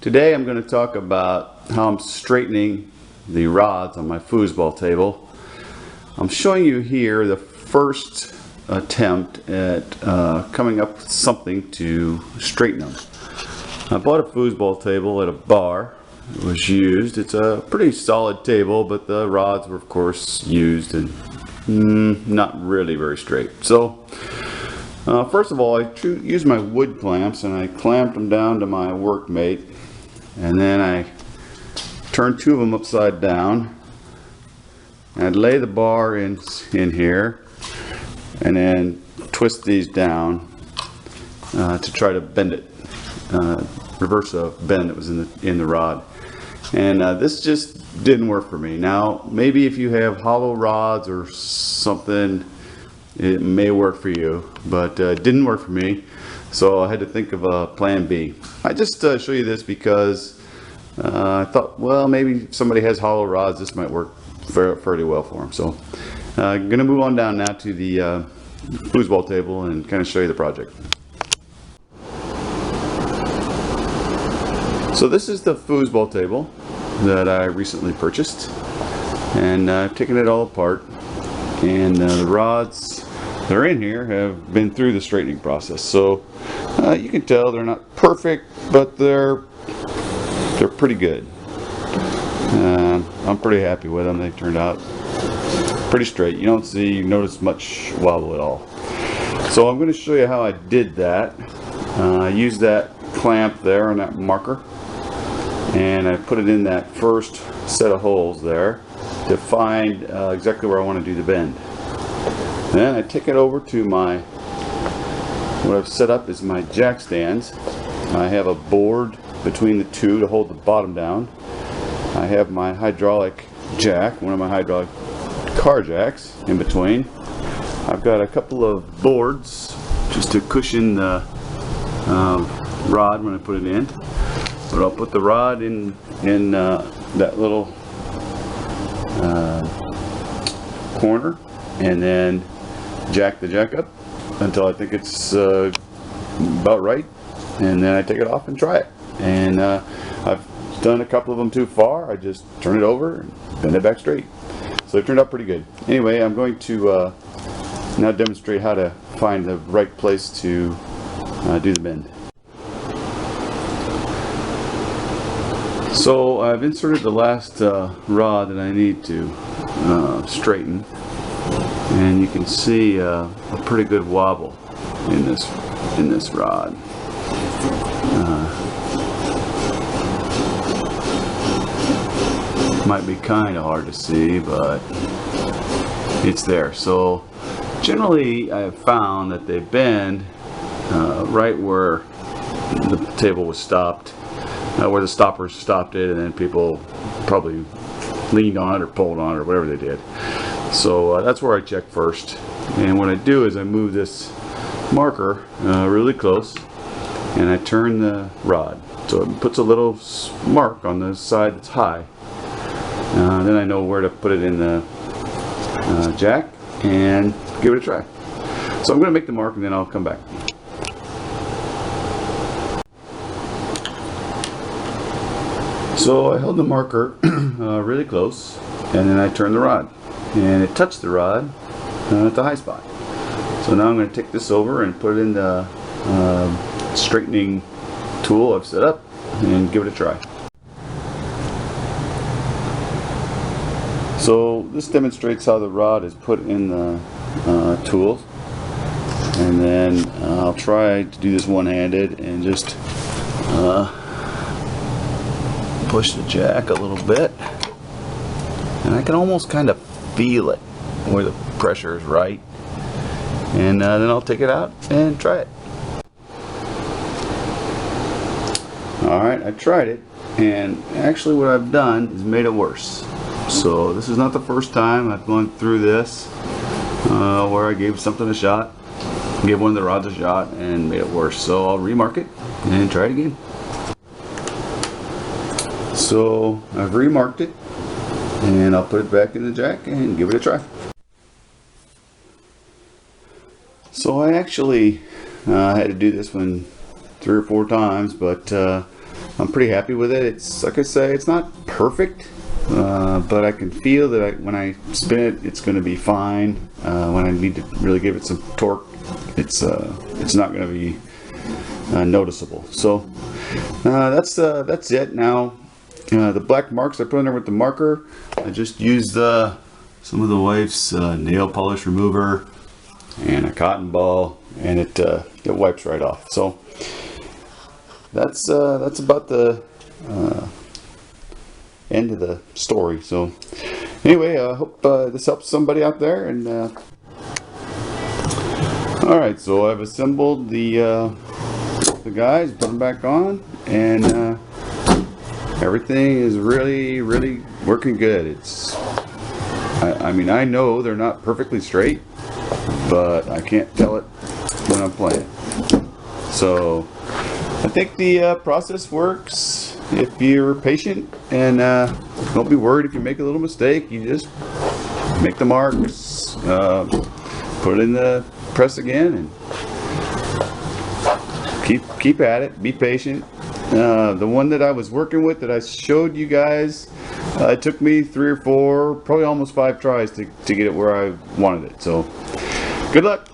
Today I'm going to talk about how I'm straightening the rods on my foosball table. I'm showing you here the first attempt at coming up with something to straighten them. I bought a foosball table at a bar. It was used. It's a pretty solid table, but the rods were of course used and not really very straight. So first of all, I used my wood clamps and I clamped them down to my workmate, and then I turned two of them upside down. I'd lay the bar in here and then twist these down to try to bend it, reverse a bend that was in the rod. And this just didn't work for me. Now maybe if you have hollow rods or something, it may work for you, but it didn't work for me, so I had to think of a plan B. I just show you this because I thought, well, maybe if somebody has hollow rods, this might work fairly well for them. So I'm going to move on down now to the foosball table and kind of show you the project. So this is the foosball table that I recently purchased, and I've taken it all apart, and the rods that are in here have been through the straightening process. So you can tell they're not perfect, but they're pretty good. I'm pretty happy with them. They turned out pretty straight. You don't notice much wobble at all. So I'm going to show you how I did that. I used that clamp there on that marker, and I put it in that first set of holes there to find exactly where I want to do the bend. Then I take it over to what I've set up is my jack stands. I have a board between the two to hold the bottom down. I have my hydraulic jack, one of my hydraulic car jacks in between. I've got a couple of boards just to cushion the rod when I put it in. But I'll put the rod in that little corner, and then jack the jack up until I think it's about right, and then I take it off and try it. And I've done a couple of them too far. I just turn it over and bend it back straight. So it turned out pretty good. Anyway, I'm going to now demonstrate how to find the right place to do the bend. So I've inserted the last rod that I need to straighten, and you can see a pretty good wobble in this rod. Might be kind of hard to see, but it's there. So generally I've found that they bend right where the table was stopped, where the stoppers stopped it, and then people probably leaned on it or pulled on it or whatever they did. So that's where I check first, and what I do is I move this marker really close, and I turn the rod so it puts a little mark on the side that's high. Then I know where to put it in the jack and give it a try. So I'm going to make the mark and then I'll come back. So I held the marker really close, and then I turned the rod, and it touched the rod at the high spot. So now I'm going to take this over and put it in the straightening tool I've set up and give it a try. So this demonstrates how the rod is put in the tool, and then I'll try to do this one-handed and just push the jack a little bit, and I can almost kind of feel it where the pressure is right, and then I'll take it out and try it. Alright, I tried it, and actually what I've done is made it worse. So this is not the first time I've gone through this where I gave something a shot, gave one of the rods a shot, and made it worse. So I'll remark it and try it again. So I've remarked it, and I'll put it back in the jack and give it a try. So I actually had to do this one 3 or 4 times, but I'm pretty happy with it. It's like I say, it's not perfect, but I can feel that when I spin it, it's going to be fine. When I need to really give it some torque, it's not going to be noticeable. So that's it. Now the black marks I put in there with the marker, I just used some of the wife's nail polish remover and a cotton ball, and it wipes right off. So that's about the end of the story. So anyway, I hope this helps somebody out there. And all right, so I've assembled the guys, put them back on, and everything is really working good. It's I mean, I know they're not perfectly straight, but I can't tell it when I'm playing. So I think the process works if you're patient, and don't be worried if you make a little mistake. You just make the marks, put it in the press again, and keep at it. Be patient. The one that I was working with that I showed you guys, it took me 3 or 4, probably almost 5 tries to get it where I wanted it. So good luck.